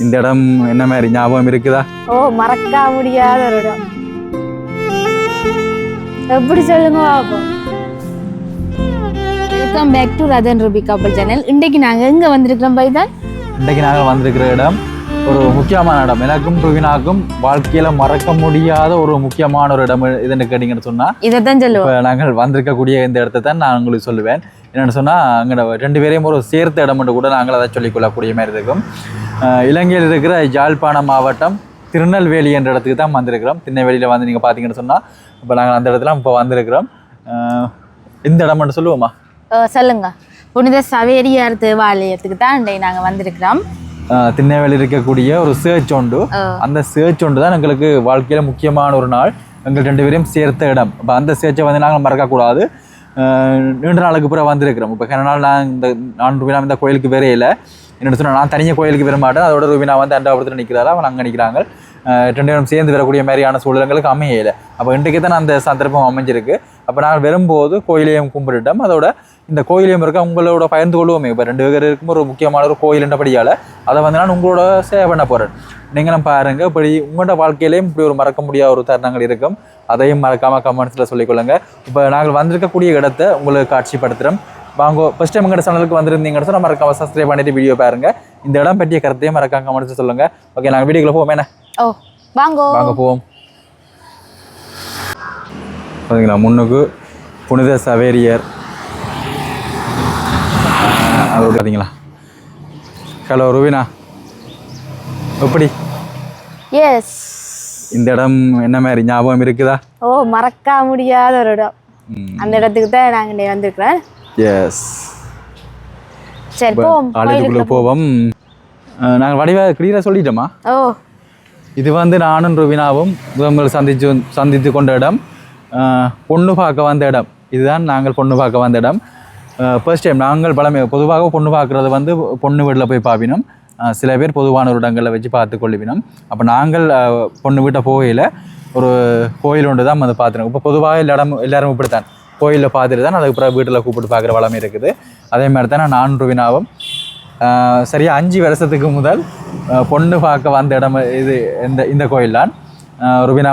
இந்த இடம் என்ன மாதிரி ஞாபகம் இருக்குதா? ஓ, மறக்க முடியாத ஒரு இடம். எப்படி சொல்லுங்க பாப்போம். Welcome back to Ratan Ruby கப்பல் சேனல். இன்றைக்கு நாங்கள் எங்கே வந்திருக்கிறோம் பைதான்? இன்றைக்கு நாங்கள் வந்திருக்கிற இடம் ஒரு முக்கியமான இடம். எனக்கும் ருவினாக்கும் வாழ்க்கையில் மறக்க முடியாத ஒரு முக்கியமான ஒரு இடம். இதுன்னு கேட்டிங்கன்னு சொன்னால் இதைத்தான் சொல்லுவோம். இப்போ நாங்கள் வந்திருக்கக்கூடிய இந்த இடத்த தான் நான் உங்களுக்கு சொல்லுவேன். என்னென்னு சொன்னால் அங்கே ரெண்டு பேரையும் ஒரு சேர்த்த இடம்னு கூட நாங்கள் அதை சொல்லிக்கொள்ளக்கூடிய மாதிரி இருக்கும். இலங்கையில் இருக்கிற யாழ்ப்பாணம் மாவட்டம் திருநெல்வேலி என்ற இடத்துக்கு தான் வந்திருக்கிறோம். திருநெல்வேலியில் வந்து நீங்கள் பார்த்தீங்கன்னு சொன்னால் இப்போ நாங்கள் அந்த இடத்துல இப்போ வந்திருக்கிறோம். இந்த இடம் மட்டும் சொல்லுவோமா? சொல்லுங்க. புனித சவேரியார் தேவாலயத்துக்கு தான் இன்றைக்கு நாங்கள் வந்திருக்கிறோம். திருநெல்வேலி இருக்கக்கூடிய ஒரு சேர்ச் உண்டு. அந்த சேர்ச் உண்டு தான் எங்களுக்கு வாழ்க்கையில் முக்கியமான ஒரு நாள். எங்கள் ரெண்டு பேரையும் சேர்த்த இடம். இப்போ அந்த சேர்ச்சை வந்து நாங்கள் மறக்கக்கூடாது. நீண்ட நாளுக்கு பிறகு வந்திருக்கிறோம். இப்போ நாள் நான் ரூபினா இந்த கோயிலுக்கு வேறே இல்லை. என்னென்னு சொன்னால் நான் தனியாக கோயிலுக்கு வர மாட்டேன். அதோட ரூபினா வந்து அண்டாபுரத்தில் நிற்கிறாரா, அவன் அங்கே நிற்கிறாங்க. ரெண்டு பேரும் சேர்ந்து வரக்கூடிய மாதிரியான சூழல்களுக்கு அமையலை. அப்போ இன்றைக்கு தான் அந்த சந்தர்ப்பம் அமைஞ்சிருக்கு. அப்போ நாங்கள் வரும்போது கோயிலையும் கும்பிட்டுட்டோம். அதோட இந்த கோயிலையும் இருக்க உங்களோட பகிர்ந்து கொள்வோமே. இப்போ ரெண்டு பேருக்கும் ஒரு முக்கியமான ஒரு கோயில் என்றபடியால் அதை வந்து நான் உங்களோட சேவை பண்ண போகிறேன். நீங்களும் பாருங்கள், இப்படி உங்களோட வாழ்க்கையிலையும் இப்படி ஒரு மறக்க முடியாத ஒரு தருணங்கள் இருக்கும். அதையும் மறக்காமல் கமெண்ட்ஸில் சொல்லிக்கொள்ளுங்க. இப்போ நாங்கள் வந்திருக்கக்கூடிய இடத்த உங்களுக்கு காட்சிப்படுத்துகிறோம். வாங்க. ஃபர்ஸ்ட் டைம் எங்கள் சேனலுக்கு வந்திருந்தீங்கன்னு சொன்னால் மறக்காம சப்ஸ்கிரைப் பண்ணிட்டு வீடியோ பாருங்கள். இந்த இடம் பற்றிய கருத்தையும் மறக்காம கமெண்ட்ஸ் சொல்லுங்கள். ஓகே, நாங்கள் வீடியோக்குள்ள போவோம். என்ன? ஓ, வாங்க வாங்க போவோம். பார்த்தீங்களா, முன்னுக்கு புனித சவேரியார் அது பார்த்தீங்களா. ஹலோ ருவினா, எப்படி? எஸ். இந்த இடம் என்ன மாதிரி ஞாபகம் இருக்குதா? ஓ, மறக்க முடியாத ஒரு இடம். அந்த இடத்துக்கு தான் நாங்கள் இன்றைக்கு வந்திருக்கிறோம். எஸ். சரி, போவோம். ஆலயத்துக்குள்ளே போவோம். நாங்கள் வடிவாக கிளியராக சொல்லிட்டோமா? ஓ, இது வந்து நானும் ருவினாவும் முதல் சந்தித்து கொண்ட இடம். பொண்ணு பார்க்க வந்த இடம். இதுதான் நாங்கள் பொண்ணு பார்க்க வந்த இடம். ஃபர்ஸ்ட் டைம் நாங்கள் பொதுவாக பொண்ணு பார்க்குறது வந்து பொண்ணு வீட்டில் போய் பார்ப்பினோம். சில பேர் பொதுவான ஒரு இடங்களில் வச்சு பார்த்து கொள்ளுவினோம். அப்போ நாங்கள் பொண்ணு வீட்டை போகையில் ஒரு கோயில் ஒன்று தான் வந்து பார்த்துருக்கோம். இப்போ பொதுவாக எல்லாரும் இப்படித்தான் கோயிலில் பார்த்துட்டு தான் அதுக்கப்புறம் வீட்டில் கூப்பிட்டு பார்க்குற வளமே இருக்குது. அதே மாதிரி தான் நான் ருவினாவும் சரியாக 5 வருஷத்துக்கு முதல் பொண்ணு பார்க்க வந்த இடம் இது இந்த கோயில் தான். ருவினா